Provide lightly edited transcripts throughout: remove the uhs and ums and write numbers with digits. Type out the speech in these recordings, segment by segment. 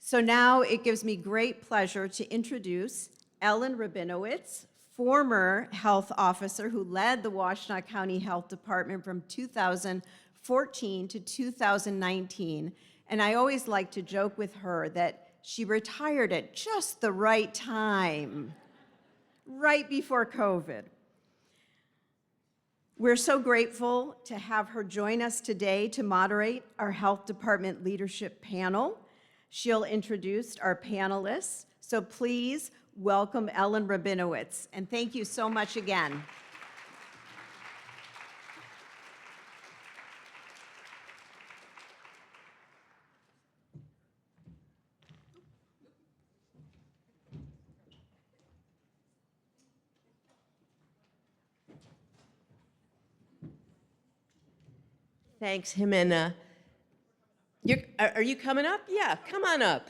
So now it gives me great pleasure to introduce Ellen Rabinowitz, former health officer who led the Washtenaw County Health Department from 2014 to 2019. And I always like to joke with her that she retired at just the right time, right before COVID. We're so grateful to have her join us today to moderate our Health Department Leadership Panel. She'll introduce our panelists, so please welcome Ellen Rabinowitz, and thank you so much again. Thanks, Jimena. Are you coming up? Yeah, come on up.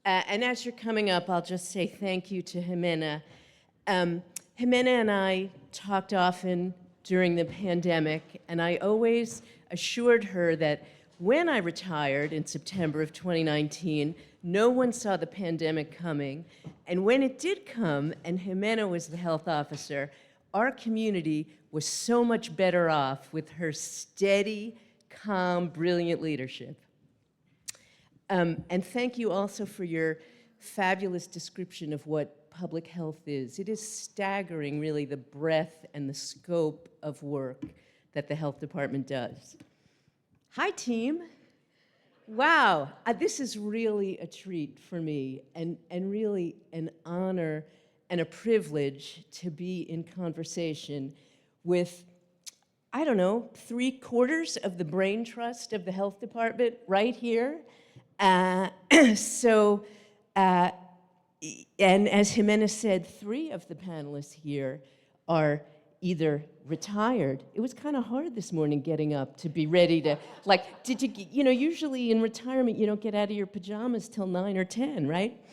And as you're coming up, I'll just say thank you to Jimena. Jimena and I talked often during the pandemic, and I always assured her that when I retired in September of 2019, no one saw the pandemic coming. And when it did come, and Jimena was the health officer, our community was so much better off with her steady, calm, brilliant leadership. And thank you also for your fabulous description of what public health is. It is staggering, really, the breadth and the scope of work that the health department does. Hi, team. Wow, this is really a treat for me, and really an honor and a privilege to be in conversation with, I don't know, 3/4 of the brain trust of the health department right here. And as Jimena said, 3 of the panelists here are either retired. It was kind of hard this morning getting up to be ready to, like, usually in retirement, you don't get out of your pajamas till 9 or 10, right?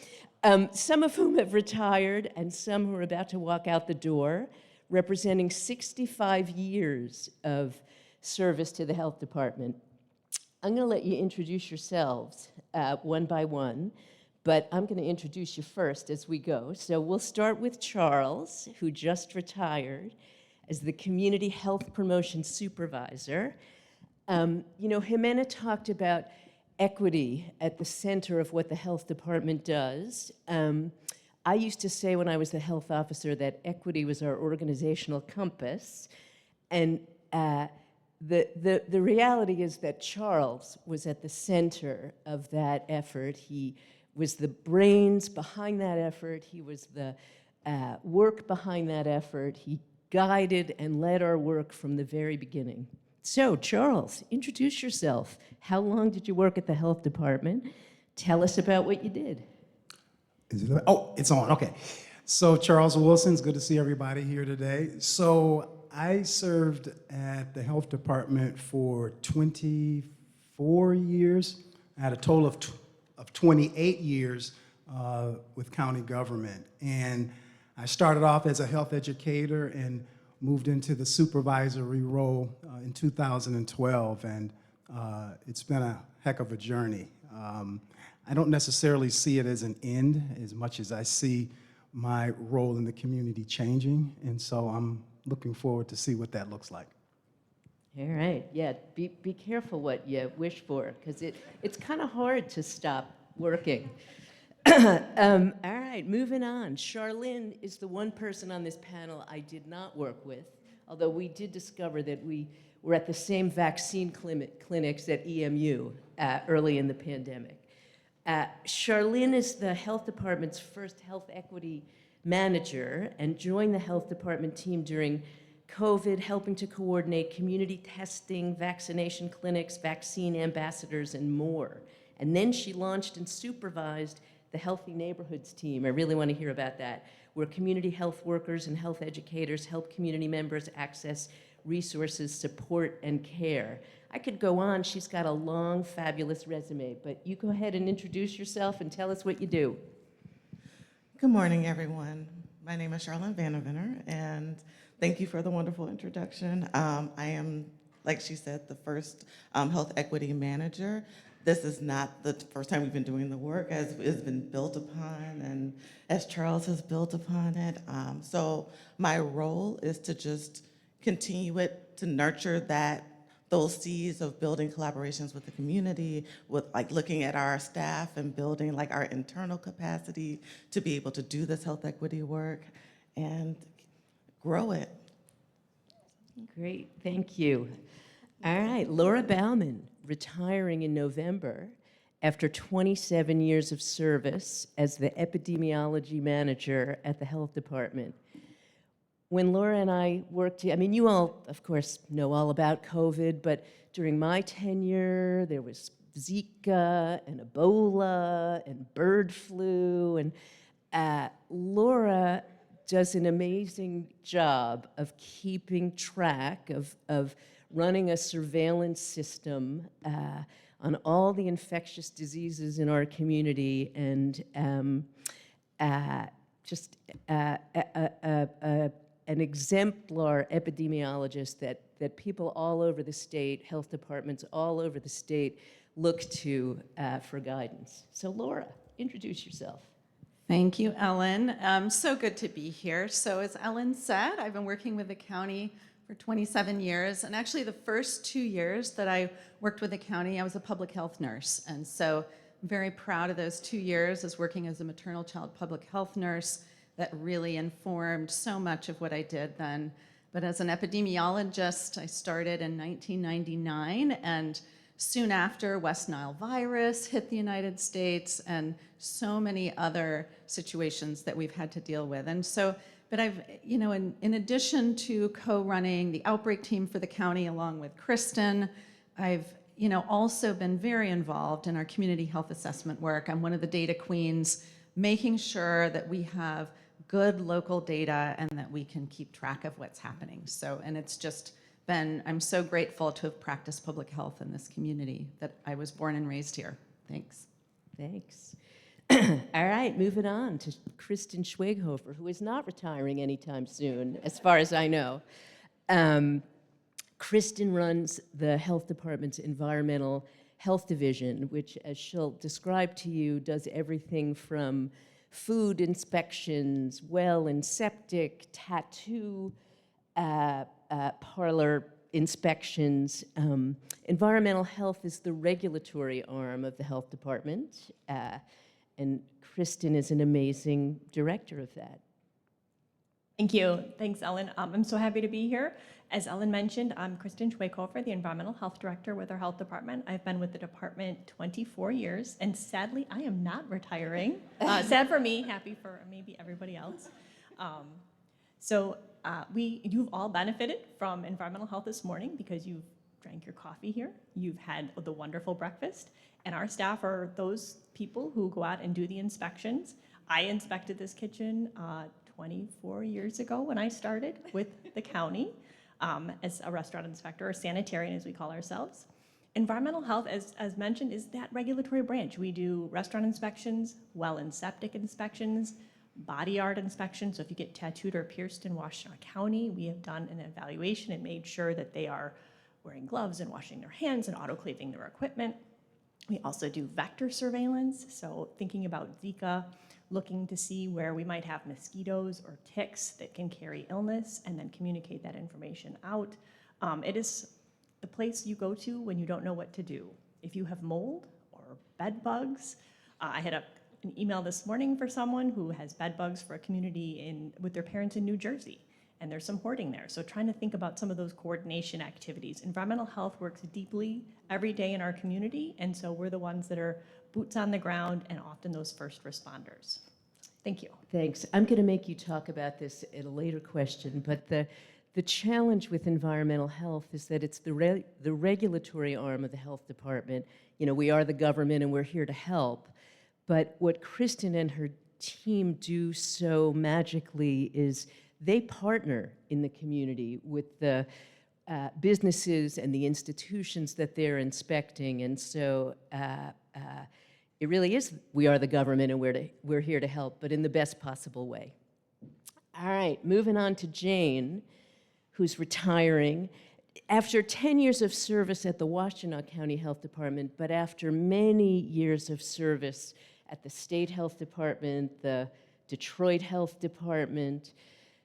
Some of whom have retired, and some who are about to walk out the door, representing 65 years of service to the health department. I'm going to let you introduce yourselves one by one, but I'm going to introduce you first as we go. So we'll start with Charles, who just retired as the Community Health Promotion Supervisor. Jimena talked about equity at the center of what the health department does. I used to say when I was the health officer that equity was our organizational compass, and the reality is that Charles was at the center of that effort. He was the brains behind that effort. He was the work behind that effort. He guided and led our work from the very beginning. So, Charles, introduce yourself. How long did you work at the health department? Tell us about what you did. Oh, it's on, okay. So Charles Wilson, it's good to see everybody here today. So I served at the health department for 24 years. I had a total of 28 years with county government. And I started off as a health educator and moved into the supervisory role in 2012, and it's been a heck of a journey. I don't necessarily see it as an end as much as I see my role in the community changing, and so I'm looking forward to see what that looks like. All right, yeah, be careful what you wish for, because it's kind of hard to stop working. All right, moving on. Charlyn is the one person on this panel I did not work with, although we did discover that we were at the same vaccine clinics at EMU early in the pandemic. Charlyn is the health department's first health equity manager and joined the health department team during COVID, helping to coordinate community testing, vaccination clinics, vaccine ambassadors, and more. And then she launched and supervised the Healthy Neighborhoods team. I really want to hear about that, where community health workers and health educators help community members access resources, support, and care. I could go on. She's got a long, fabulous resume, but you go ahead and introduce yourself and tell us what you do. Good morning, everyone. My name is Charlyn VanDeventer, and thank you for the wonderful introduction. I am, like she said, the first health equity manager. this is not the first time we've been doing the work, as it's been built upon, and as Charles has built upon it. So my role is to just continue it, to nurture those seeds of building collaborations with the community, with like looking at our staff and building like our internal capacity to be able to do this health equity work and grow it. Great, thank you. All right, Laura Bauman, retiring in November after 27 years of service as the Epidemiology Manager at the Health Department. When Laura and I worked, I mean, you all, of course, know all about COVID, but during my tenure, there was Zika and Ebola and bird flu, and Laura does an amazing job of keeping track of running a surveillance system on all the infectious diseases in our community, and just an exemplar epidemiologist that people all over the state, health departments all over the state, look to for guidance. So Laura, introduce yourself. Thank you, Ellen. So good to be here. So as Ellen said, I've been working with the county for 27 years. And actually the first 2 years that I worked with the county, I was a public health nurse. And so I'm very proud of those 2 years as working as a maternal child public health nurse. That really informed so much of what I did then. But as an epidemiologist, I started in 1999, and soon after, West Nile virus hit the United States, and so many other situations that we've had to deal with. And so, but I've, in addition to co-running the outbreak team for the county along with Kristen, I've, also been very involved in our community health assessment work. I'm one of the data queens, making sure that we have good local data and that we can keep track of what's happening. So, and it's just been, I'm so grateful to have practiced public health in this community that I was born and raised here. Thanks. Thanks. All right, moving on to Kristen Schweighoefer, who is not retiring anytime soon, as far as I know. Kristen runs the health department's environmental health division, which, as she'll describe to you, does everything from food inspections, well and septic, tattoo parlor inspections. Environmental health is the regulatory arm of the health department, and Kristen is an amazing director of that. Thank you. Thanks, Ellen. I'm so happy to be here. As Ellen mentioned, I'm Kristen Schweighoefer, the Environmental Health Director with our Health Department. I've been with the department 24 years, and sadly, I am not retiring. Sad for me, happy for maybe everybody else. You've all benefited from environmental health this morning because you've drank your coffee here, you've had the wonderful breakfast, and our staff are those people who go out and do the inspections. I inspected this kitchen 24 years ago when I started with the county as a restaurant inspector, or sanitarian as we call ourselves. Environmental health, as mentioned, is that regulatory branch. We do restaurant inspections, well and septic inspections, body art inspections. So if you get tattooed or pierced in Washtenaw County, we have done an evaluation and made sure that they are wearing gloves and washing their hands and autoclaving their equipment. We also do vector surveillance, so thinking about Zika, looking to see where we might have mosquitoes or ticks that can carry illness and then communicate that information out. It is the place you go to when you don't know what to do. If you have mold or bed bugs, I had an email this morning for someone who has bed bugs for a community with their parents in New Jersey, and there's some hoarding there. So trying to think about some of those coordination activities. Environmental health works deeply every day in our community, and so we're the ones that are boots on the ground and often those first responders. Thank you. Thanks. I'm going to make you talk about this in a later question, but the challenge with environmental health is that it's the regulatory arm of the health department. We are the government and we're here to help. But what Kristen and her team do so magically is they partner in the community with the businesses and the institutions that they're inspecting. And so it really is, we are the government and we're here to help, but in the best possible way. All right, moving on to Jane, who's retiring. After 10 years of service at the Washtenaw County Health Department, but after many years of service at the State Health Department, the Detroit Health Department.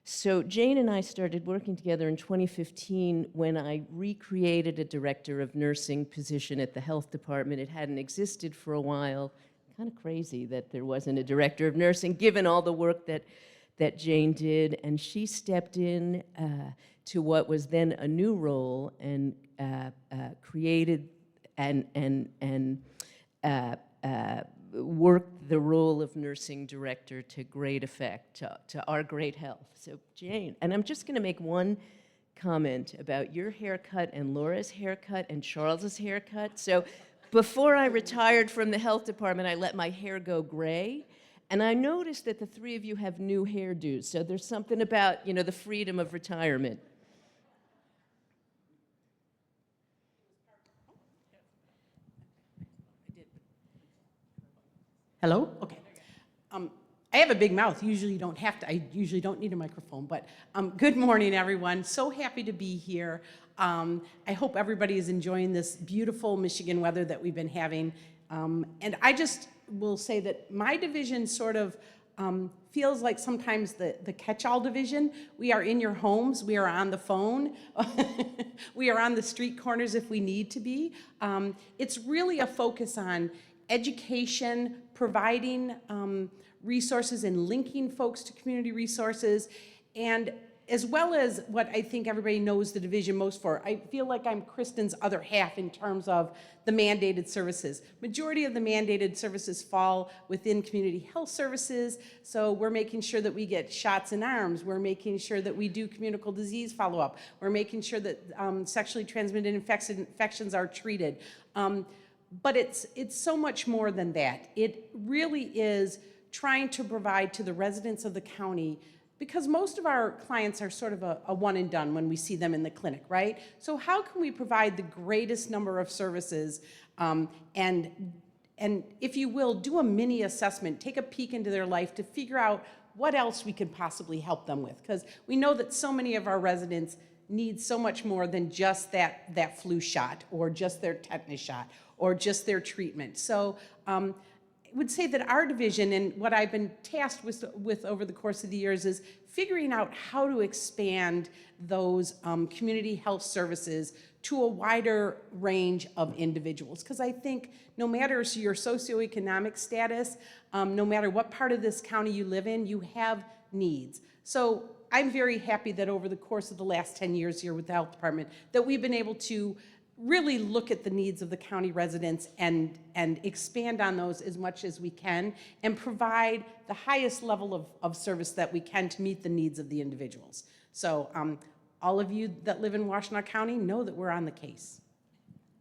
So Jane and I started working together in 2015 when I recreated a director of nursing position at the health department. It hadn't existed for a while. Kind of crazy that there wasn't a director of nursing, given all the work that Jane did. And she stepped in to what was then a new role and created and worked the role of nursing director to great effect, to our great health. So Jane, and I'm just gonna make one comment about your haircut and Laura's haircut and Charles's haircut. So before I retired from the health department, I let my hair go gray. And I noticed that the three of you have new hairdos. So there's something about, the freedom of retirement. Hello? Okay. I have a big mouth. I usually don't need a microphone, but good morning, everyone. So happy to be here. I hope everybody is enjoying this beautiful Michigan weather that we've been having. And I just will say that my division sort of feels like sometimes the catch-all division. We are in your homes, we are on the phone, we are on the street corners if we need to be. It's really a focus on education, providing resources and linking folks to community resources, and as well as what I think everybody knows the division most for. I feel like I'm Kristen's other half in terms of the mandated services. Majority of the mandated services fall within community health services, so we're making sure that we get shots in arms, we're making sure that we do communicable disease follow-up, we're making sure that sexually transmitted infections are treated. But it's so much more than that. It really is trying to provide to the residents of the county, because most of our clients are sort of a one and done when we see them in the clinic, right? So how can we provide the greatest number of services and if you will, do a mini assessment, take a peek into their life to figure out what else we could possibly help them with, because we know that so many of our residents need so much more than just that flu shot or just their tetanus shot or just their treatment. So I would say that our division and what I've been tasked with over the course of the years is figuring out how to expand those community health services to a wider range of individuals. Because I think no matter your socioeconomic status, no matter what part of this county you live in, you have needs. So I'm very happy that over the course of the last 10 years here with the health department that we've been able to really look at the needs of the county residents and expand on those as much as we can and provide the highest level of service that we can to meet the needs of the individuals. So all of you that live in Washtenaw County know that we're on the case.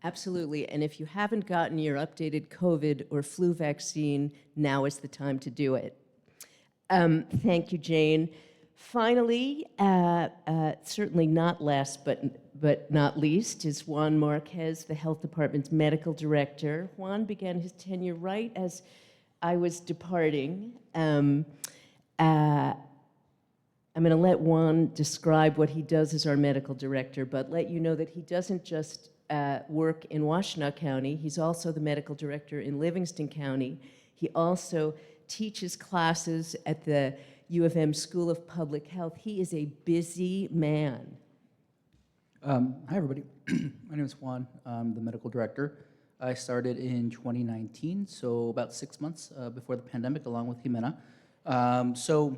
Absolutely, and if you haven't gotten your updated COVID or flu vaccine, now is the time to do it. Thank you, Jane. Finally, certainly not last but not least, is Juan Marquez, the Health Department's medical director. Juan began his tenure right as I was departing. I'm going to let Juan describe what he does as our medical director, but let you know that he doesn't just work in Washtenaw County. He's also the medical director in Livingston County. He also teaches classes at the U of M School of Public Health. He is a busy man. Hi, everybody. My name is Juan. I'm the medical director. I started in 2019, so about 6 months before the pandemic, along with Jimena. So,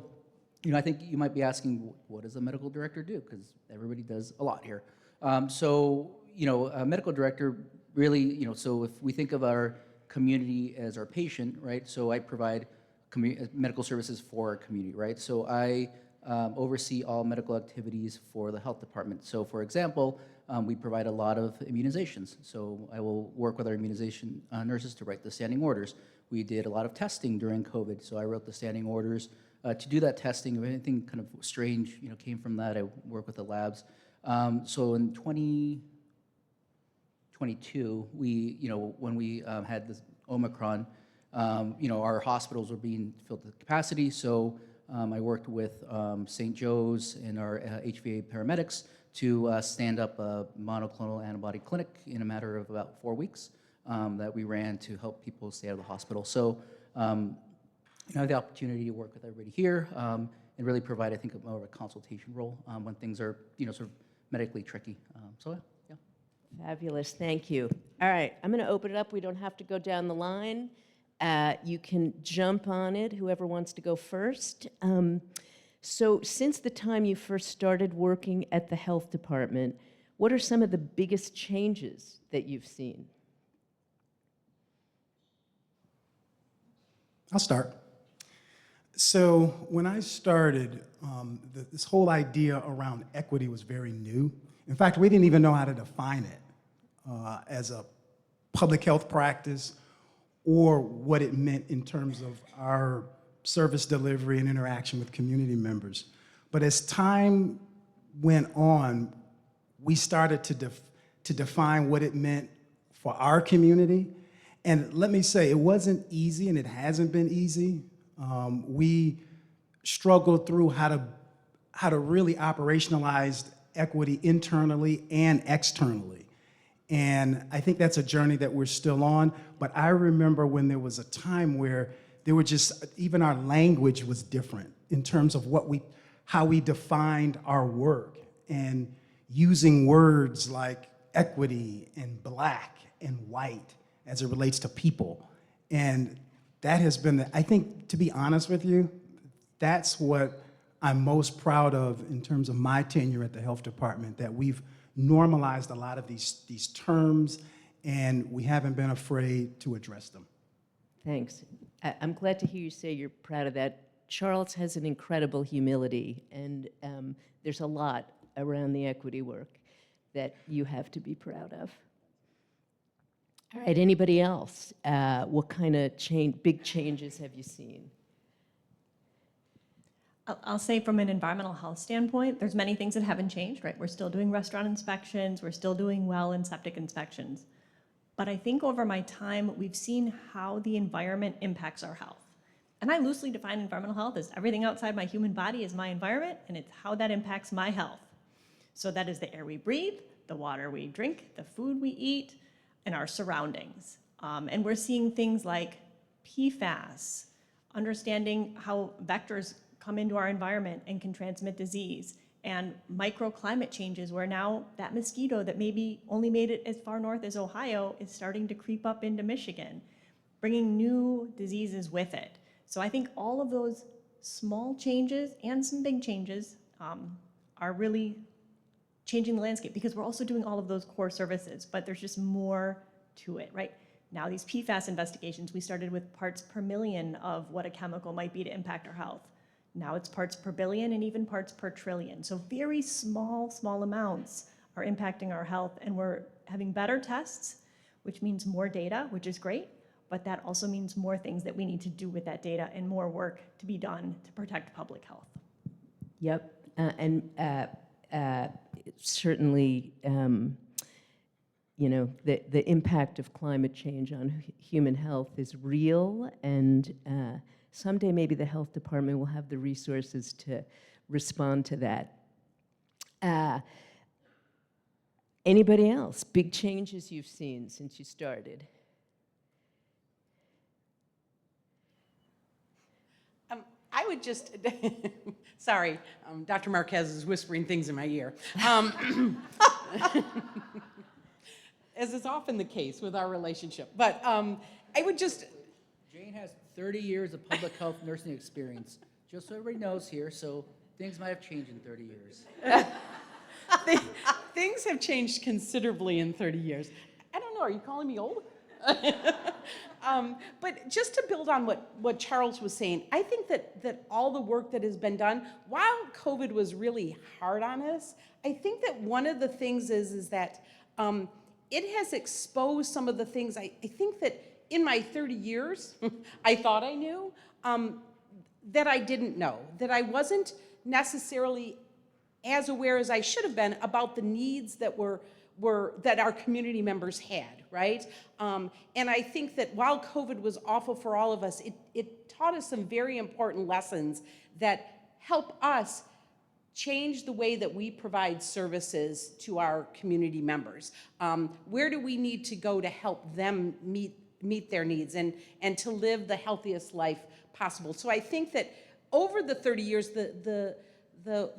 I think you might be asking, what does a medical director do? Because everybody does a lot here. A medical director really, so if we think of our community as our patient, right? So I provide medical services for our community, right? So I oversee all medical activities for the health department. So for example, we provide a lot of immunizations. So I will work with our immunization nurses to write the standing orders. We did a lot of testing during COVID, so I wrote the standing orders to do that testing. If anything kind of strange came from that, I work with the labs. So in 2022, when we had this Omicron, our hospitals were being filled to capacity, so I worked with St. Joe's and our HVA paramedics to stand up a monoclonal antibody clinic in a matter of about 4 weeks that we ran to help people stay out of the hospital. So I have the opportunity to work with everybody here and really provide, I think, more of a consultation role when things are, sort of medically tricky. Yeah. Fabulous, thank you. All right, I'm going to open it up. We don't have to go down the line. You can jump on it, whoever wants to go first. So since the time you first started working at the health department, what are some of the biggest changes that you've seen? I'll start. So when I started, this whole idea around equity was very new. In fact, we didn't even know how to define it as a public health practice or what it meant in terms of our service delivery and interaction with community members. But as time went on, we started to define what it meant for our community. And let me say, it wasn't easy, and it hasn't been easy. We struggled through how to really operationalize equity internally and externally. And I think that's a journey that we're still on. But I remember when there was a time where there were just, even our language was different in terms of how we defined our work, and using words like equity and black and white as it relates to people. And that has been, I think, to be honest with you, that's what I'm most proud of in terms of my tenure at the health department, that we've normalized a lot of these terms, and we haven't been afraid to address them. Thanks. I'm glad to hear you say you're proud of that. Charles has an incredible humility, and there's a lot around the equity work that you have to be proud of. All right, anybody else? What kind of big changes have you seen? I'll say from an environmental health standpoint, there's many things that haven't changed, right? We're still doing restaurant inspections, we're still doing well and septic inspections. But I think over my time, we've seen how the environment impacts our health. And I loosely define environmental health as everything outside my human body is my environment, and it's how that impacts my health. So that is the air we breathe, the water we drink, the food we eat, and our surroundings. And we're seeing things like PFAS, understanding how vectors come into our environment and can transmit disease, and microclimate changes where now that mosquito that maybe only made it as far north as Ohio is starting to creep up into Michigan, bringing new diseases with it. So I think all of those small changes and some big changes are really changing the landscape, because we're also doing all of those core services, but there's just more to it, right? Now these PFAS investigations, we started with parts per million of what a chemical might be to impact our health. Now it's parts per billion and even parts per trillion. So very small amounts are impacting our health, and we're having better tests, which means more data, which is great, but that also means more things that we need to do with that data and more work to be done to protect public health. Yep, certainly, the impact of climate change on human health is real, and someday maybe the health department will have the resources to respond to that. Anybody else? Big changes you've seen since you started? I would just, sorry, Dr. Marquez is whispering things in my ear. As is often the case with our relationship. But I would just... Jane has 30 years of public health nursing experience, just so everybody knows here, so things might have changed in 30 years. Things have changed considerably in 30 years. I don't know, are you calling me old? But just to build on what Charles was saying, I think that all the work that has been done, while COVID was really hard on us, I think that one of the things is that it has exposed some of the things I think that in my 30 years, I thought I knew, that I didn't know, that I wasn't necessarily as aware as I should have been about the needs that that our community members had, right? And I think that while COVID was awful for all of us, it taught us some very important lessons that help us change the way that we provide services to our community members. Where do we need to go to help them meet their needs and to live the healthiest life possible? So I think that over the 30 years, the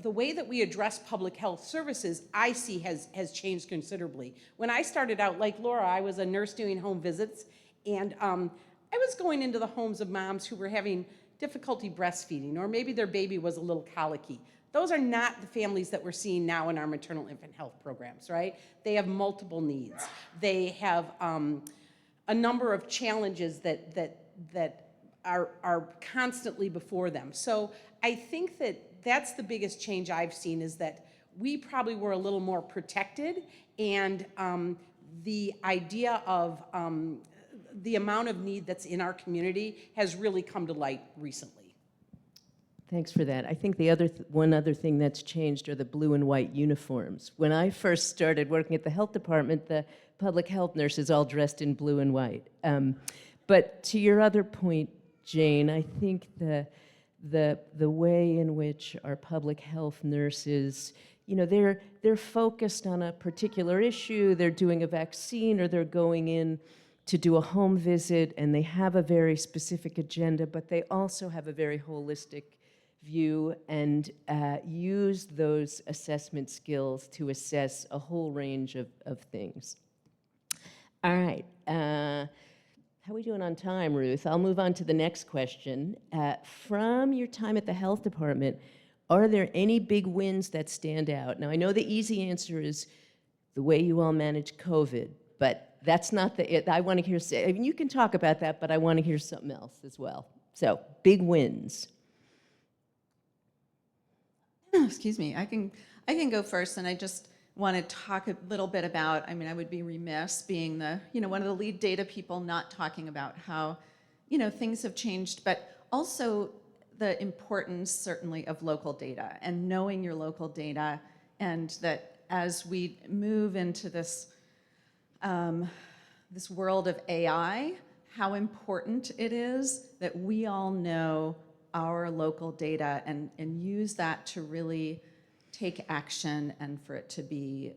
way that we address public health services, I see has changed considerably. When I started out, like Laura, I was a nurse doing home visits, and I was going into the homes of moms who were having difficulty breastfeeding, or maybe their baby was a little colicky. Those are not the families that we're seeing now in our maternal infant health programs, right? They have multiple needs. They have a number of challenges that are constantly before them. So I think that's the biggest change I've seen, is that we probably were a little more protected, and the idea of the amount of need that's in our community has really come to light recently. Thanks for that. I think the one other thing that's changed are the blue and white uniforms. When I first started working at the health department, the public health nurses all dressed in blue and white. But to your other point, Jane, I think the way in which our public health nurses, they're focused on a particular issue, they're doing a vaccine, or they're going in to do a home visit, and they have a very specific agenda, but they also have a very holistic view and use those assessment skills to assess a whole range of things. All right. How are we doing on time, Ruth? I'll move on to the next question. From your time at the health department, are there any big wins that stand out? Now, I know the easy answer is the way you all managed COVID, but that's not it. I want to hear, I mean, you can talk about that, but I want to hear something else as well. So, big wins. Excuse me, I can go first, and I just want to talk a little bit about, I mean, I would be remiss being one of the lead data people not talking about how, things have changed, but also the importance certainly of local data and knowing your local data, and that as we move into this world of AI, how important it is that we all know our local data and use that to really take action and for it to be,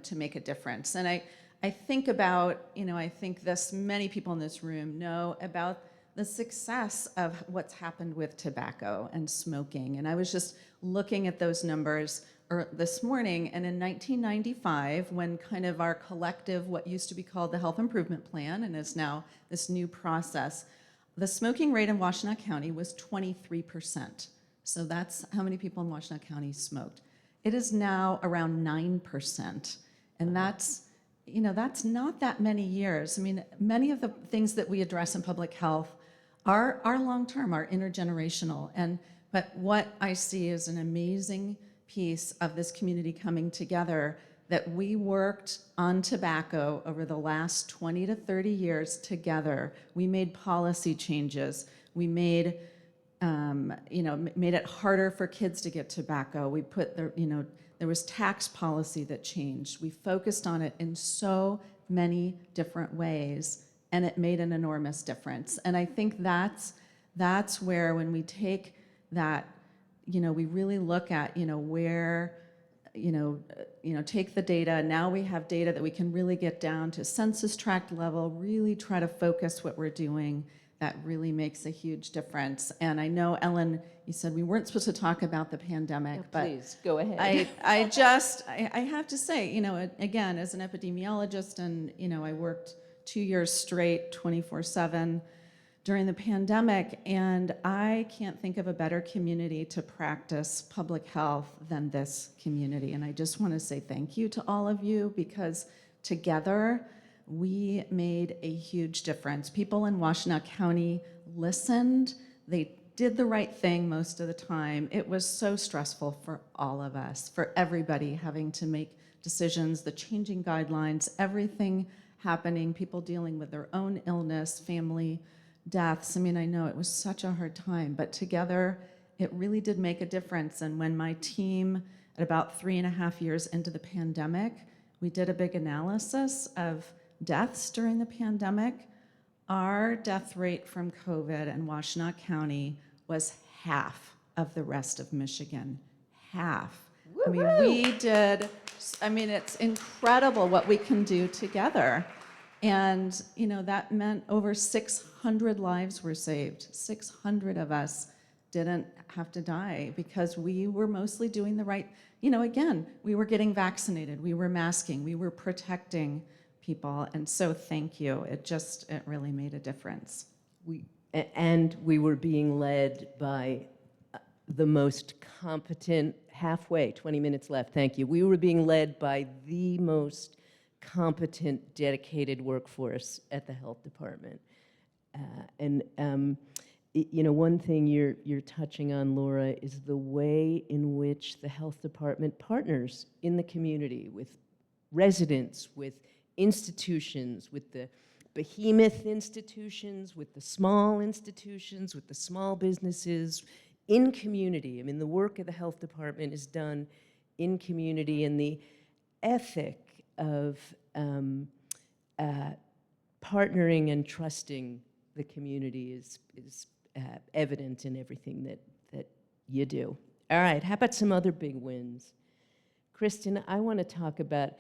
to make a difference. And I think about, I think many people in this room know about the success of what's happened with tobacco and smoking. And I was just looking at those numbers this morning, and in 1995, when kind of our collective, what used to be called the Health Improvement Plan, and is now this new process, the smoking rate in Washtenaw County was 23%. So that's how many people in Washtenaw County smoked. It is now around 9%. And that's not that many years. I mean, many of the things that we address in public health are long-term, are intergenerational. But what I see is an amazing piece of this community coming together, that we worked on tobacco over the last 20 to 30 years together. We made policy changes. We made it harder for kids to get tobacco. We put there was tax policy that changed. We focused on it in so many different ways, and it made an enormous difference. And I think that's where, when we take that, we really look at, where, take the data. Now we have data that we can really get down to census tract level, really try to focus what we're doing. That really makes a huge difference. And I know, Ellen, you said we weren't supposed to talk about the pandemic, No, but please, go ahead. I have to say, again, as an epidemiologist, and, I worked 2 years straight, 24/7 during the pandemic, and I can't think of a better community to practice public health than this community. And I just want to say thank you to all of you, because together we made a huge difference. People in Washtenaw County listened. They did the right thing most of the time. It was so stressful for all of us, for everybody having to make decisions, the changing guidelines, everything happening, people dealing with their own illness, family deaths. I mean, I know it was such a hard time, but together it really did make a difference. And when my team, at about 3.5 years into the pandemic, we did a big analysis of deaths during the pandemic, our death rate from COVID in Washtenaw County was half of the rest of Michigan. half. I mean, it's incredible what we can do together. And, that meant over 600 lives were saved. 600 of us didn't have to die because we were mostly doing the right, again, we were getting vaccinated, we were masking, we were protecting people. And so thank you. It really made a difference. And we were being led by the most competent, halfway, 20 minutes left, thank you. We were being led by the most competent, dedicated workforce at the health department. One thing you're touching on, Laura, is the way in which the health department partners in the community with residents, with institutions, with the behemoth institutions, with the small institutions, with the small businesses, in community. I mean, the work of the health department is done in community, and the ethic of partnering and trusting the community is evident in everything that you do. All right, how about some other big wins? Kristen, I want to talk about,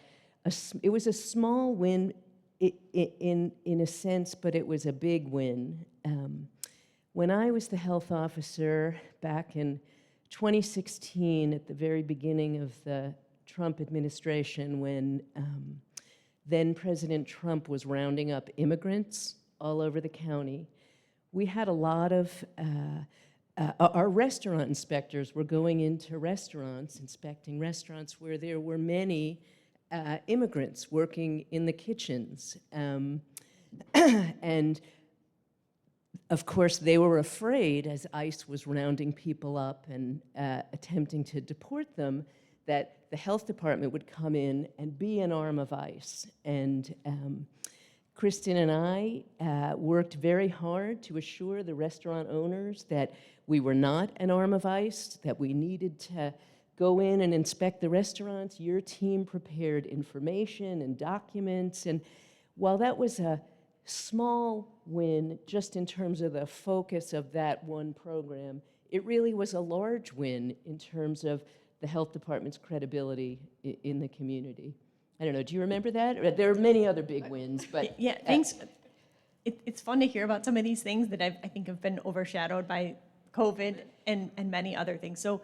it was a small win in a sense, but it was a big win. When I was the health officer back in 2016, at the very beginning of the Trump administration, when then President Trump was rounding up immigrants all over the county, we had a lot of, our restaurant inspectors were going into restaurants, inspecting restaurants where there were many immigrants working in the kitchens. And of course, they were afraid, as ICE was rounding people up and attempting to deport them, that the health department would come in and be an arm of ICE. And Kristen and I worked very hard to assure the restaurant owners that we were not an arm of ICE, that we needed to go in and inspect the restaurants. Your team prepared information and documents. And while that was a small win, just in terms of the focus of that one program, it really was a large win in terms of the health department's credibility in the community. I don't know, do you remember that? There are many other big wins, but... Yeah, thanks. It's fun to hear about some of these things that I think have been overshadowed by COVID and many other things. So,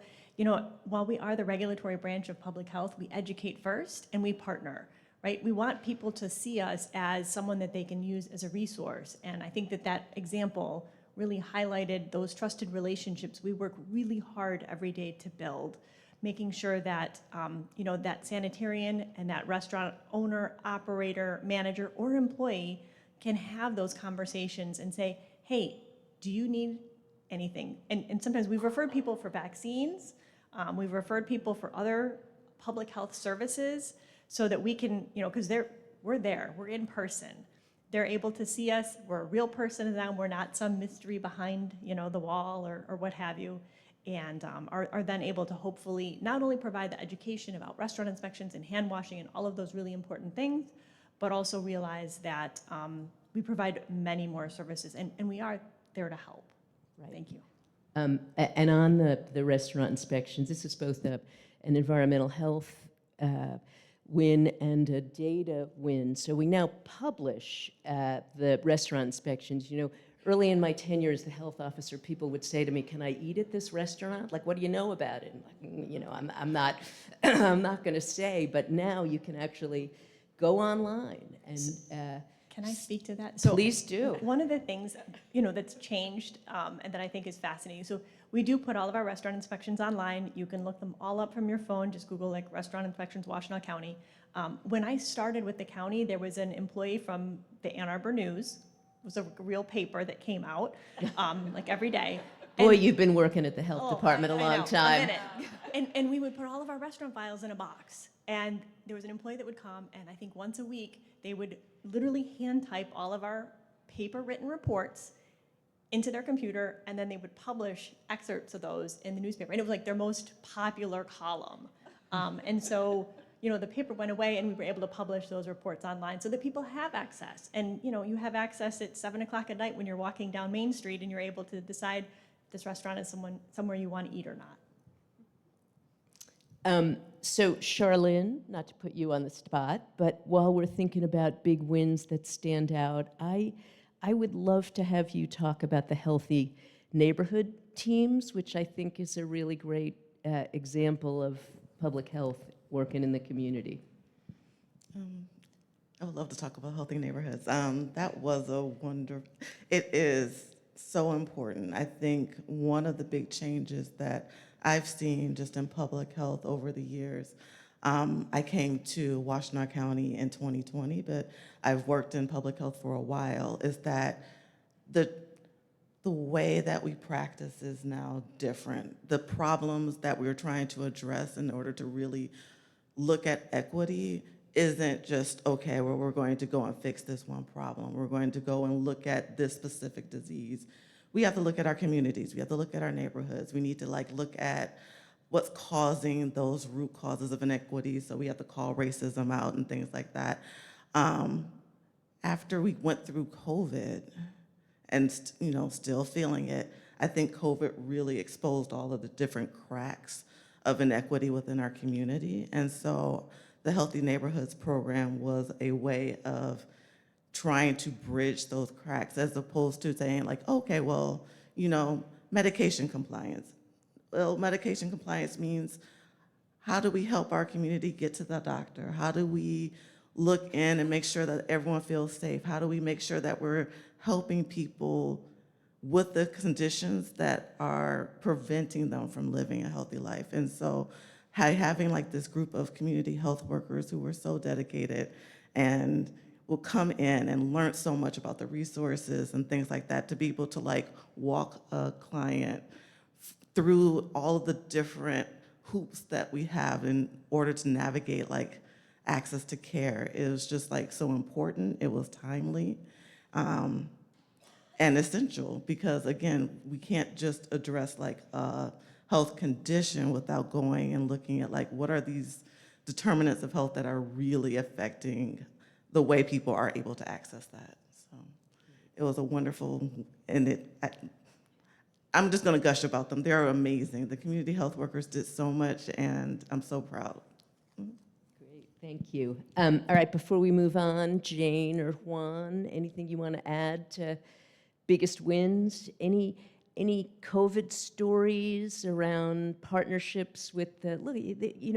while we are the regulatory branch of public health, we educate first and we partner, right? We want people to see us as someone that they can use as a resource. And I think that example really highlighted those trusted relationships we work really hard every day to build, making sure that, that sanitarian and that restaurant owner, operator, manager, or employee can have those conversations and say, hey, do you need anything? And sometimes we've referred people for vaccines, we've referred people for other public health services so that we can, because we're there, we're in person. They're able to see us, we're a real person to them, we're not some mystery behind, the wall or what have you, and are then able to hopefully not only provide the education about restaurant inspections and hand washing and all of those really important things, but also realize that we provide many more services, and we are there to help. Right. Thank you. And on the restaurant inspections, this is both an environmental health win and a data win. So we now publish the restaurant inspections. Early in my tenure as the health officer, people would say to me, "Can I eat at this restaurant? Like, what do you know about it?" And like, I'm not, I'm not going to say. But now you can actually go online and. Can I speak to that? So please do. One of the things that's changed and that I think is fascinating. So we do put all of our restaurant inspections online. You can look them all up from your phone. Just Google restaurant inspections Washtenaw County. When I started with the county, there was an employee from the Ann Arbor News. It was a real paper that came out every day. Boy, you've been working at the health department a long time. A minute. And we would put all of our restaurant files in a box. And there was an employee that would come, and I think once a week, they would literally hand type all of our paper written reports into their computer, and then they would publish excerpts of those in the newspaper. And it was like their most popular column. And so, the paper went away, and we were able to publish those reports online so that people have access. And, you have access at 7 o'clock at night when you're walking down Main Street, and you're able to decide if this restaurant is somewhere you want to eat or not. So Charlyn, not to put you on the spot, but while we're thinking about big wins that stand out, I would love to have you talk about the healthy neighborhood teams, which I think is a really great example of public health working in the community. I would love to talk about healthy neighborhoods. That was a it is so important. I think one of the big changes that I've seen just in public health over the years, I came to Washtenaw County in 2020, but I've worked in public health for a while, is that the way that we practice is now different. The problems that we're trying to address in order to really look at equity isn't just, okay, well, we're going to go and fix this one problem. We're going to go and look at this specific disease. We have to look at our communities. We have to look at our neighborhoods. We need to look at what's causing those root causes of inequity. So we have to call racism out and things like that. After we went through COVID and still feeling it, I think COVID really exposed all of the different cracks of inequity within our community. And so the Healthy Neighborhoods program was a way of trying to bridge those cracks, as opposed to saying okay, well, medication compliance. Well, medication compliance means, how do we help our community get to the doctor? How do we look in and make sure that everyone feels safe? How do we make sure that we're helping people with the conditions that are preventing them from living a healthy life? And so having this group of community health workers who were so dedicated and will come in and learn so much about the resources and things like that, to be able to walk a client through all of the different hoops that we have in order to navigate access to care. It was just so important. It was timely and essential, because again, we can't just address a health condition without going and looking at what are these determinants of health that are really affecting the way people are able to access that. So it was a wonderful, and I'm just gonna gush about them. They're amazing. The community health workers did so much, and I'm so proud. Great, thank you. All right, before we move on, Jane or Juan, anything you want to add to biggest wins? Any COVID stories around partnerships with the,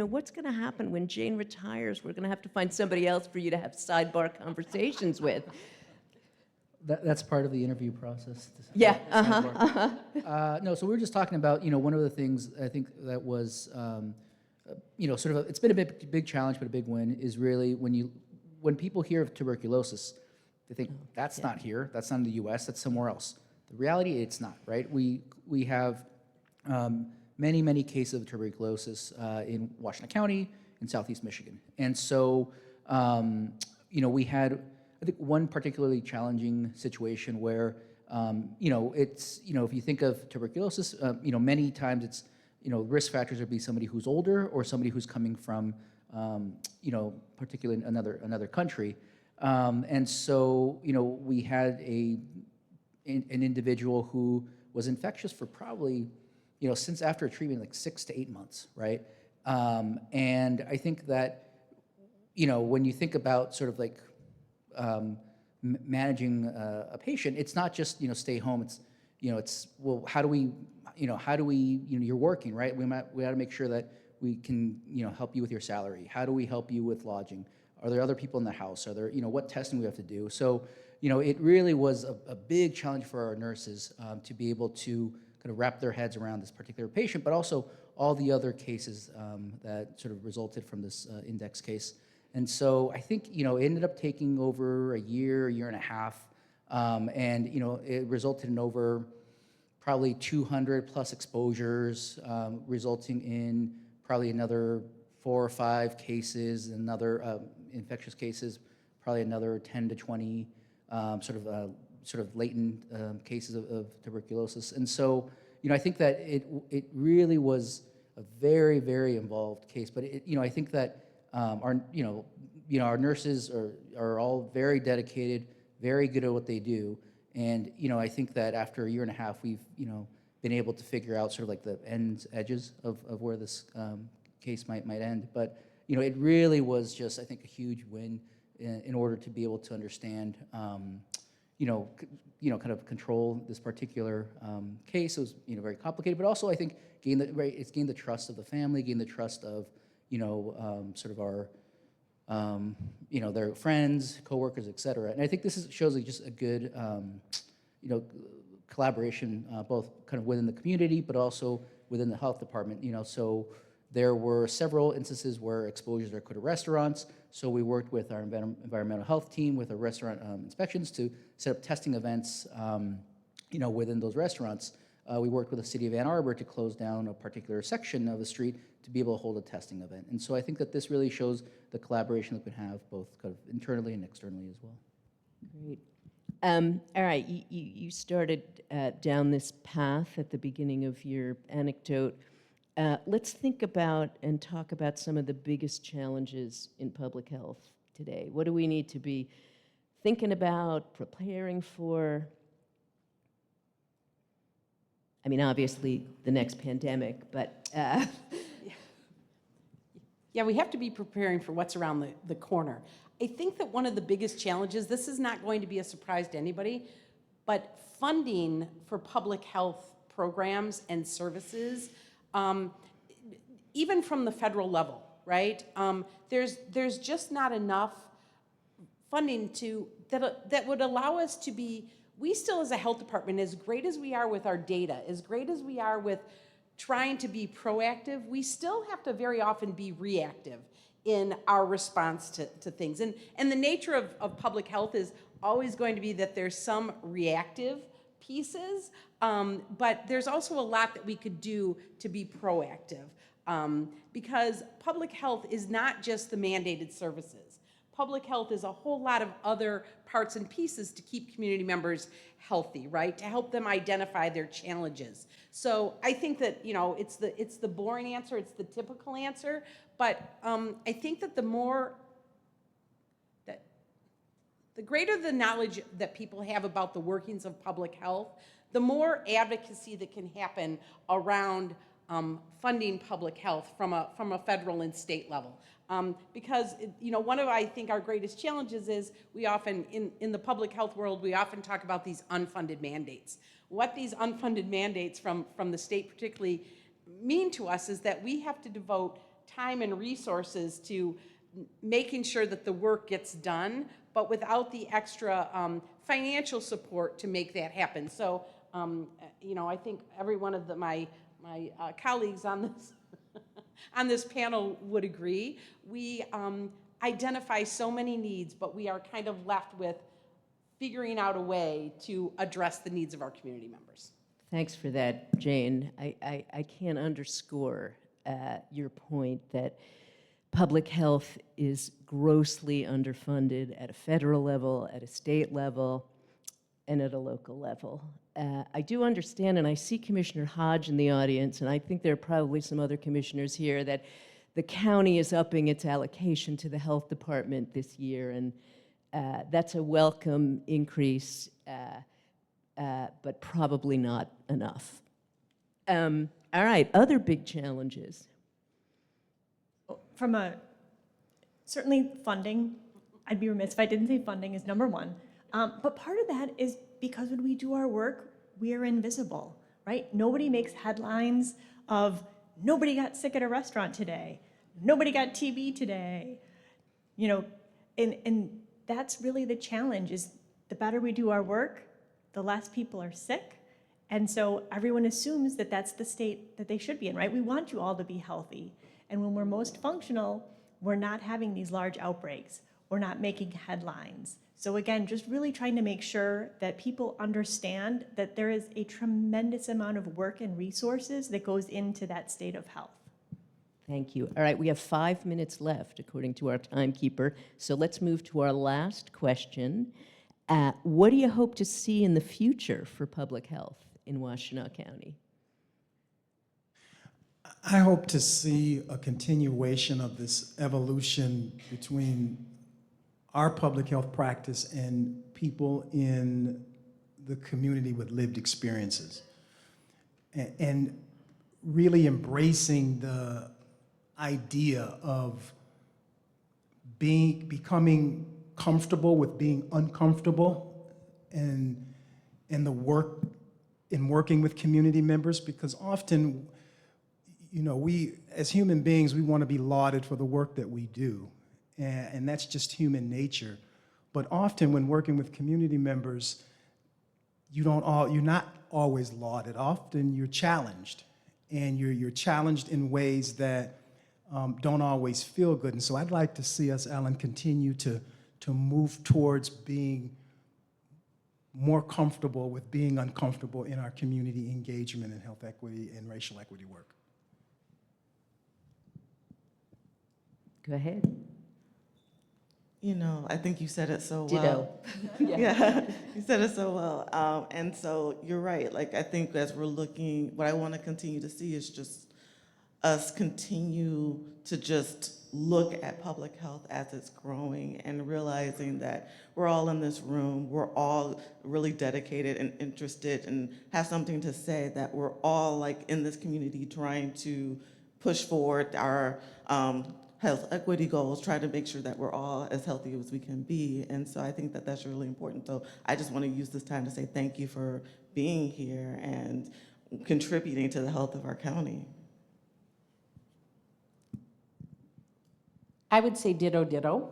what's going to happen when Jane retires? We're going to have to find somebody else for you to have sidebar conversations with. That's part of the interview process. Yeah, No, so we were just talking about, one of the things I think that was, it's been a big challenge, but a big win is really when people hear of tuberculosis, they think that's not here, that's not in the U.S., that's somewhere else. The reality, it's not, right? We have many cases of tuberculosis in Washtenaw County, in Southeast Michigan. And so, we had, I think, one particularly challenging situation where, if you think of tuberculosis, many times it's, risk factors would be somebody who's older or somebody who's coming from, particularly another country. And so, we had an individual who was infectious for probably, since after treatment, 6 to 8 months, right? And I think that, when you think about sort of managing a patient, it's not just, stay home. It's, well, how do we, you're working, right? We got to make sure that we can, help you with your salary. How do we help you with lodging? Are there other people in the house? Are there, what testing we have to do? So, it really was a big challenge for our nurses to be able to kind of wrap their heads around this particular patient, but also all the other cases that sort of resulted from this index case. And so I think, it ended up taking over a year and a half, and, it resulted in over probably 200 plus exposures, resulting in probably another 4 or 5 cases, another infectious cases, probably another 10 to 20 sort of latent cases of tuberculosis. And so, I think that it really was a very, very involved case. But I think that our nurses are all very dedicated, very good at what they do. And I think that after a year and a half, we've been able to figure out sort of the edges of where this case might end. But it really was just, I think, a huge win in order to be able to understand, kind of control this particular case. It was very complicated, but also I think it's gained the trust of the family, gained the trust of sort of our their friends, coworkers, et cetera. And I think this shows just a good collaboration, both kind of within the community, but also within the health department. So there were several instances where exposures occurred at restaurants. So we worked with our environmental health team with our restaurant inspections to set up testing events, within those restaurants. We worked with the city of Ann Arbor to close down a particular section of the street to be able to hold a testing event. And so I think that this really shows the collaboration that we have both kind of internally and externally as well. Great. All right, you started down this path at the beginning of your anecdote. Let's think about and talk about some of the biggest challenges in public health today. What do we need to be thinking about, preparing for? I mean, obviously, the next pandemic, but... Yeah, we have to be preparing for what's around the corner. I think that one of the biggest challenges, this is not going to be a surprise to anybody, but funding for public health programs and services, even from the federal level, right? There's just not enough funding that would allow us to be, we still as a health department, as great as we are with our data, as great as we are with trying to be proactive, we still have to very often be reactive in our response to things. And the nature of public health is always going to be that there's some reactive pieces, but there's also a lot that we could do to be proactive, because public health is not just the mandated services. Public health is a whole lot of other parts and pieces to keep community members healthy, right? To help them identify their challenges. So I think that, it's the boring answer, it's the typical answer, but I think that the greater the knowledge that people have about the workings of public health, the more advocacy that can happen around funding public health from a federal and state level. Because one of, I think, our greatest challenges is we often, in the public health world, we often talk about these unfunded mandates. What these unfunded mandates from the state particularly mean to us is that we have to devote time and resources to making sure that the work gets done, but without the extra financial support to make that happen. So, I think every one of my colleagues on this on this panel would agree. We identify so many needs, but we are kind of left with figuring out a way to address the needs of our community members. Thanks for that, Jane. I can't underscore your point that public health is grossly underfunded at a federal level, at a state level, and at a local level. I do understand, and I see Commissioner Hodge in the audience, and I think there are probably some other commissioners here, that the county is upping its allocation to the health department this year, and that's a welcome increase, but probably not enough. All right, other big challenges. Certainly funding, I'd be remiss if I didn't say funding is number one. But part of that is because when we do our work, we are invisible, right? Nobody makes headlines of nobody got sick at a restaurant today, nobody got TB today, and that's really the challenge, is the better we do our work, the less people are sick. And so everyone assumes that that's the state that they should be in, right? We want you all to be healthy. And when we're most functional, we're not having these large outbreaks. We're not making headlines. So again, just really trying to make sure that people understand that there is a tremendous amount of work and resources that goes into that state of health. Thank you. All right, we have 5 minutes left, according to our timekeeper. So let's move to our last question. What do you hope to see in the future for public health in Washtenaw County? I hope to see a continuation of this evolution between our public health practice and people in the community with lived experiences. And really embracing the idea of becoming comfortable with being uncomfortable and the work in working with community members, because often, we as human beings, we want to be lauded for the work that we do, and that's just human nature. But often when working with community members, you're not always lauded. Often you're challenged, and you're challenged in ways that don't always feel good. And so I'd like to see us, Ellen, continue to move towards being more comfortable with being uncomfortable in our community engagement in health equity and racial equity work. Go ahead. I think you said it so Ditto. well. Yeah, you said it so well. And so you're right. Like, I think as we're looking, what I want to continue to see is just us continue to just look at public health as it's growing and realizing that we're all in this room, we're all really dedicated and interested and have something to say, that we're all like in this community trying to push forward our health equity goals, try to make sure that we're all as healthy as we can be. And so I think that that's really important. So I just want to use this time to say thank you for being here and contributing to the health of our county. I would say ditto, ditto.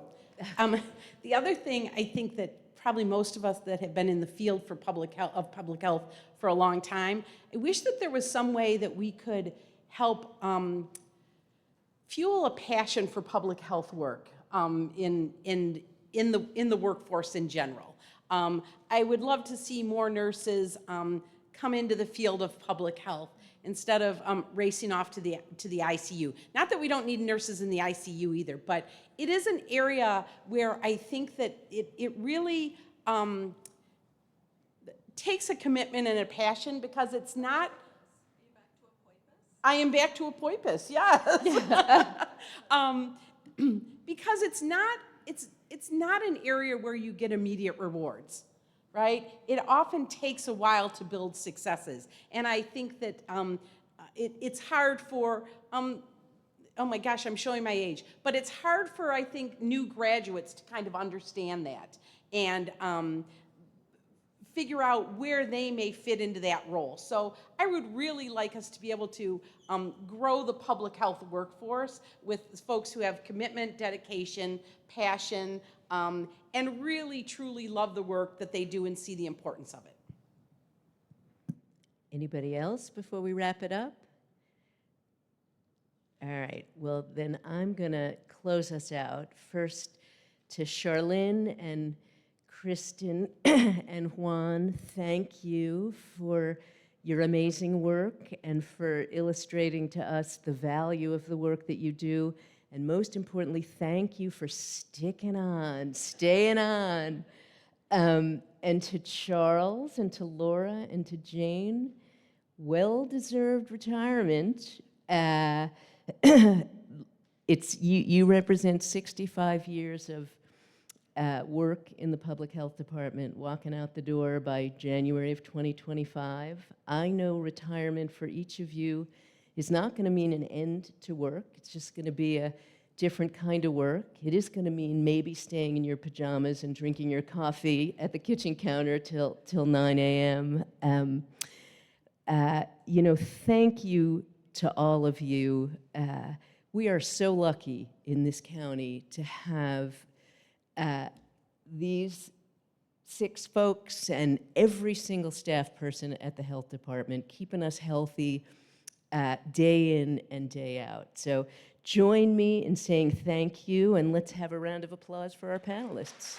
The other thing, I think that probably most of us that have been in the field for public health for a long time, I wish that there was some way that we could help fuel a passion for public health work in the workforce in general. I would love to see more nurses come into the field of public health instead of racing off to the ICU. Not that we don't need nurses in the ICU either, but it is an area where I think that it really takes a commitment and a passion, because it's not. I am back to a poipus, yes. Because it's not an area where you get immediate rewards, right? It often takes a while to build successes. And I think that it's hard for, oh my gosh, I'm showing my age, but it's hard for, I think, new graduates to kind of understand that and figure out where they may fit into that role. So I would really like us to be able to grow the public health workforce with folks who have commitment, dedication, passion, and really truly love the work that they do and see the importance of it. Anybody else before we wrap it up? All right, well then I'm gonna close us out. First to Charlyn and Kristen and Juan, thank you for your amazing work and for illustrating to us the value of the work that you do. And most importantly, thank you for sticking on, staying on. And to Charles and to Laura and to Jane, well-deserved retirement. You represent 65 years of work in the public health department, walking out the door by January of 2025. I know retirement for each of you is not going to mean an end to work. It's just going to be a different kind of work. It is going to mean maybe staying in your pajamas and drinking your coffee at the kitchen counter till 9 a.m. Thank you to all of you. We are so lucky in this county to have these 6 folks and every single staff person at the health department keeping us healthy day in and day out. So join me in saying thank you, and let's have a round of applause for our panelists.